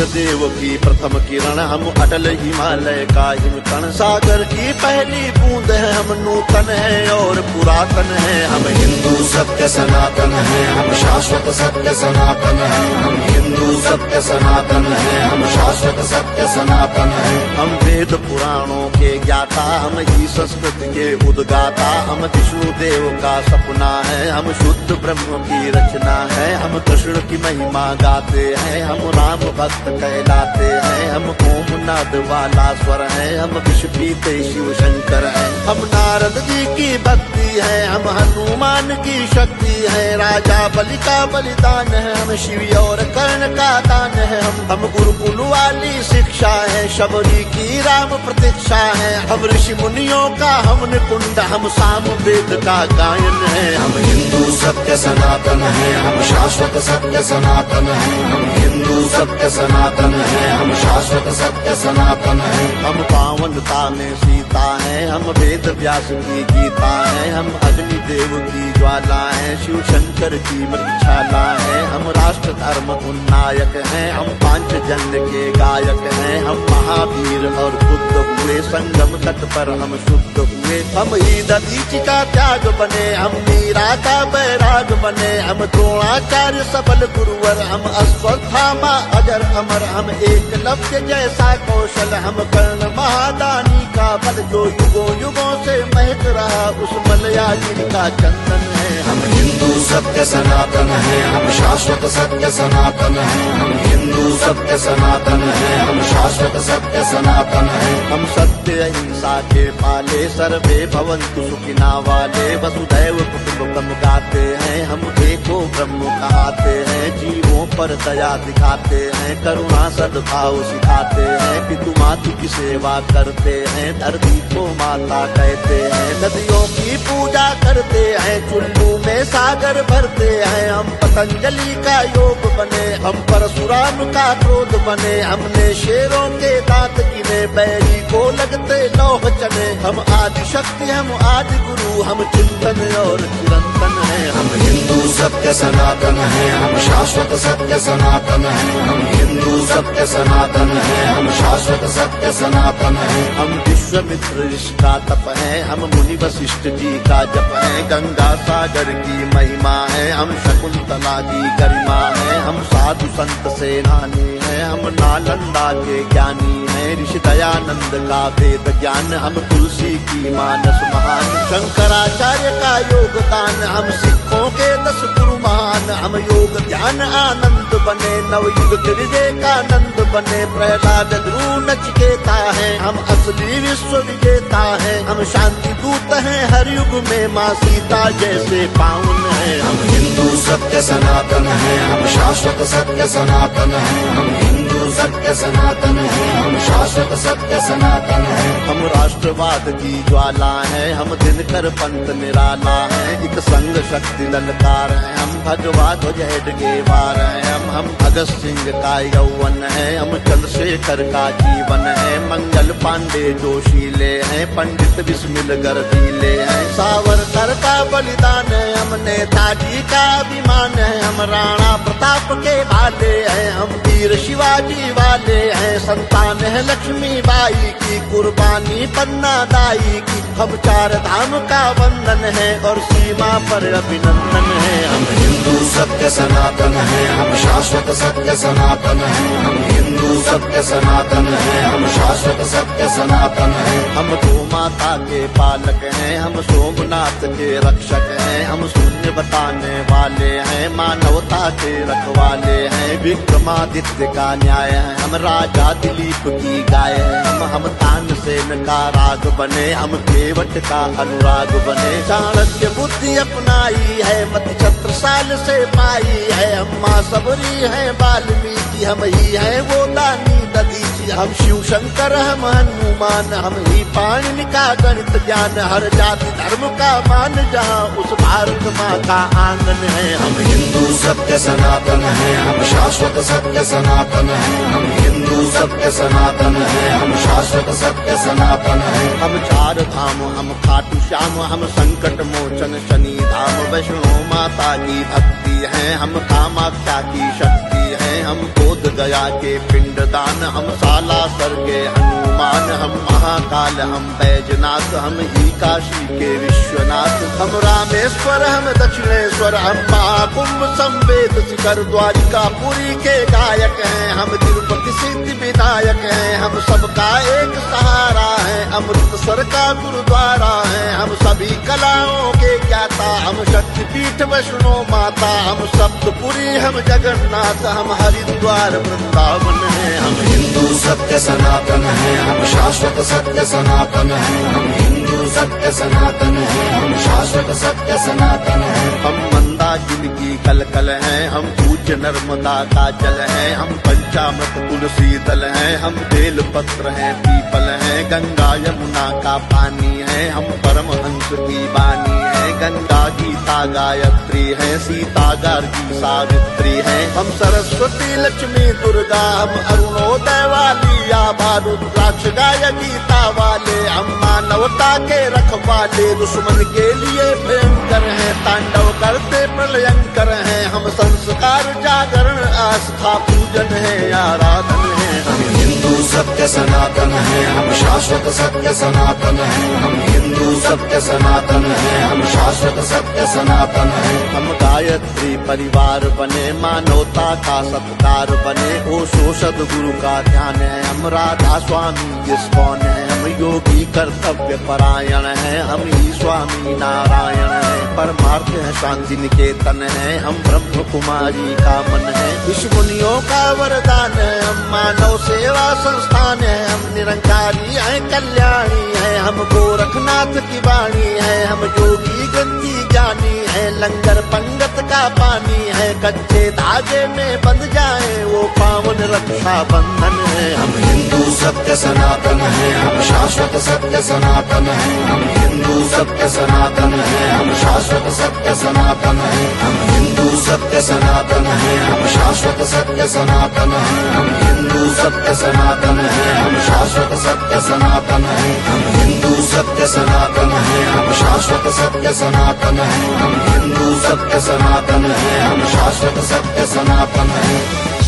देव की प्रथम किरण, हम अटल हिमालय का हिमकण। सागर की पहली बूंद है, हम नूतन है और पुरातन है। हम हिंदू सत्य सनातन है, हम शाश्वत सत्य सनातन है। हम हिंदू सत्य सनातन है, हम शाश्वत सत्य सनातन है। हम वेद पुराणों के ज्ञाता, हम ही संस्कृत के उद्गाता। हम विष्णु देव का सपना है, हम शुद्ध ब्रह्म की रचना है। हम कृष्ण की महिमा गाते हैं, हम राम भक्त कहलाते हैं। हम ओम नाद वाला स्वर है, हम विष पीते शिव शंकर है। हम नारद जी की भक्ति है, हम हनुमान की शक्ति है। राजा बलि का बलिदान है, हम शिव और कर्ण का दान है। हम गुरुकुल वाली शिक्षा है, शबरी की राम प्रतीक्षा है। हम ऋषि मुनियों का हम निकुंड, हम साम वेद का गायन है। हम हिंदू सत्य सनातन है, हम शाश्वत सत्य सनातन है। हम हिंदू सत्य सनातन है, हम शाश्वत सत्य सनातन है। हम पावनता में सीता है, हम वेद व्यास की गीता है। हम अग्नि देव की ज्वाला है, शिव शंकर की मृक्षाला है। हम राष्ट्र धर्म उन्नायक हैं, हम पांचजन्य के गायक हैं। हम महावीर और बुद्ध हुए, संगम तट पर हम शुद्ध हुए। हम ही दधीचि का त्याग बने, हम मीरा का बैराग बने। हम द्रोणाचार्य सबल गुरुवर, हम अश्वत्थामा अजर अमर। हम एकलव्य जैसा कौशल, हम कर्ण महादानी का बल। जो युगों युगों से महक रहा, उस मलयाजी का चंदन है। हम हिंदू सत्य सनातन है, हम शाश्वत सत्य सनातन है। हम हिंदू सत्य सनातन है, हम शाश्वत सत्य सनातन है। हम सत्य अहिंसा के पाले, सर्वे भवन्तु सुखिना वाले। वसुधैव कुटुम्बकम् गाते हैं, हम एको ब्रह्म कहाते हैं। जीवों पर दया दिखाते हैं, करुणा सद्भाव सिखाते हैं। पितु मातु की सेवा करते हैं, धरती को माता कहते हैं। नदियों की पूजा करते हैं, चुल्लू में सागर भरते हैं। हम पतंजलि का योग बने, हम परशुराम का क्रोध बने। हमने शेरों के दांत गिने, बैरी को लगते लौह चने। हम आदि शक्ति, हम आदि गुरु, हम चिंतन और चिरंतन है। हम हिंदू सत्य सनातन है, हम शाश्वत सत्य सनातन है। हम हिंदू सत्य सनातन है, हम शाश्वत सत्य सनातन है। हम विश्वामित्र ऋषि का तप है, हम मुनि वशिष्ठ जी का जप है। गंगा सागर की महिमा है, हम शकुंतला की गरिमा है। हम साधु संत सेनानी है, हम नालंदा के ज्ञानी है। ऋषि दयानंद का वेद ज्ञान, हम तुलसी की मानस महान। शंकराचार्य का योगदान, हम सिखों के 10 गुरु महान। हम योग ध्यान आनंद बने, नवयुग के विवेकानंद बने। प्रहलाद ध्रुव नचिकेता है, हम असली विश्व विजेता है। हम शांति दूत हैं हर युग में, माँ सीता जैसे पावन है। हम हिंदू सत्य सनातन है, हम शाश्वत सत्य सनातन है। हम हिंदू सत्य सनातन है, हम शाश्वत सत्य सनातन है। हम राष्ट्रवाद की ज्वाला है, हम दिनकर पंथ निराला है। एक संग शक्ति ललकार है, हम भगवा ध्वज हेडगे वार है। हम भगत सिंह का यौवन है, हम चंद्रशेखर का जीवन है। मंगल पांडे जोशीले हैं, पंडित बिस्मिल गर्दीले हैं। सावरकर का बलिदान है, हम नेताजी का अभिमान है। हम राणा प्रताप के भाले हैं, हम वीर शिवाजी वाले हैं। संतान है लक्ष्मी बाई की, कुर्बानी पन्ना दाई की। हम 4 धाम का वंदन है, और सीमा पर अभिनंदन है। हम हिंदू सत्य सनातन है, हम शाश्वत सत्य सनातन है। हम हिंदू सत्य सनातन है, हम शाश्वत सत्य सनातन है। हम गौ माता के पालक हैं, हम सोमनाथ के रक्षक हैं। हम शून्य बताने वाले हैं, मानवता के रखवाले हैं। विक्रमादित्य का न्याय है, हम राजा दिलीप की गाय है। हम तानसेन का राग बने, हम केवट का अनुराग बने। चाणक्य बुद्धि अपनाई है, मति छत्रसाल से पाई है। हम माँ सबरी है वाल्मीकि, हम ही है वो दानी दधीचि। हम शिव शंकर, हम हनुमान, हम ही पाणिनि का गणित ज्ञान। हर जाति धर्म का मान, जहाँ उस भारत माँ का आंगन है। हम हिंदू सत्य सनातन है, हम शाश्वत सत्य सनातन है। हम हिंदू सत्य सनातन है, हम शाश्वत सत्य सनातन है। हम 4 धाम, हम खाटू श्याम, हम संकट मोचन शनि धाम। वैष्णो माता की भक्ति है, हम कामाख्या की शक्ति है। हम बोध गया के पिंडदान, हम सालासर के हनुमान, हम महाकाल, हम बैजनाथ, हम ही काशी के विश्वनाथ, हम रामेश्वर, हम दक्षिणेश्वर, हम महाकुंभ संवेद शिखर द्वारिका पुरी के गायक हैं, हम तिरुपति सिद्धि विनायक हैं, हम सबका एक सहारा है, अमृतसर का गुरुद्वारा है, हम सभी कलाओं के ज्ञाता, हम शक्तिपीठ वैष्णो माता, हम सप्तपुरी, हम जगन्नाथ, हम हरिद्वार वृंदावन हैं, हम हिंदू सत्य सनातन है, हम शाश्वत सत्य सनातन है, हम हिंदू सत्य सनातन है, हम शाश्वत सत्य सनातन है। हम मंदाकिनी की कलकल हैं, हम पूज्य नर्मदा का जल हैं, हम पंचामृत तुलसी दल हैं, हम बेल पत्र हैं, पीपल हैं, गंगा यमुना का पानी है, हम परमहंस की वाणी है, गंगा गीता गायत्री है, सीता गार्गी सावित्री है, हम सरस्वती लक्ष्मी दुर्गा, हम अरुणोदय वाली आभा रुद्राक्ष गाय गीता वाले, हम मानवता के रखवाले, दुश्मन के लिए भयंकर हैं, तांडव करते प्रलयंकर हैं, हम संस्कार जागरण आस्था पूजन है, आराधन है। हम हिंदू सत्य सनातन है, हम शाश्वत सत्य सनातन है, हम हिंदू सत्य सनातन है, हम शाश्वत सत्य सनातन है। हम गायत्री परिवार बने, मानवता का सत्कार बने, ओशो सद्गुरु का ध्यान है, हम राधा स्वामी इस्कॉन है, हम योगी कर्तव्य परायण है, हम ही स्वामी नारायण है, परमार्थ है शांति निकेतन है, हम ब्रह्म कुमारी का मन है, विश्व मुनियों का वरदान है, हम मानव सेवा संस्थान है, हम निरंकारी है, कल्याणी है, हम गोरखनाथ की वाणी है, हम योगी गंदी ज्ञानी है, लंगर पंगत का पानी है, कच्चे धागे में बंध जाए वो पावन रक्षा बंधन है। हम हिंदू सत्य सनातन है, हम शाश्वत सत्य सनातन है, हम हिंदू सत्य सनातन है, हम शाश्वत सत्य सनातन है, हम हिंदू सत्य सनातन है, हम शाश्वत सत्य सनातन है, हम हिंदू सत्य सनातन है, हम शाश्वत सत्य सनातन है, हम हिंदू सत्य सनातन है, हम शाश्वत सत्य सनातन है, हम हिंदू सत्य सनातन है, हम शाश्वत सत्य सनातन है।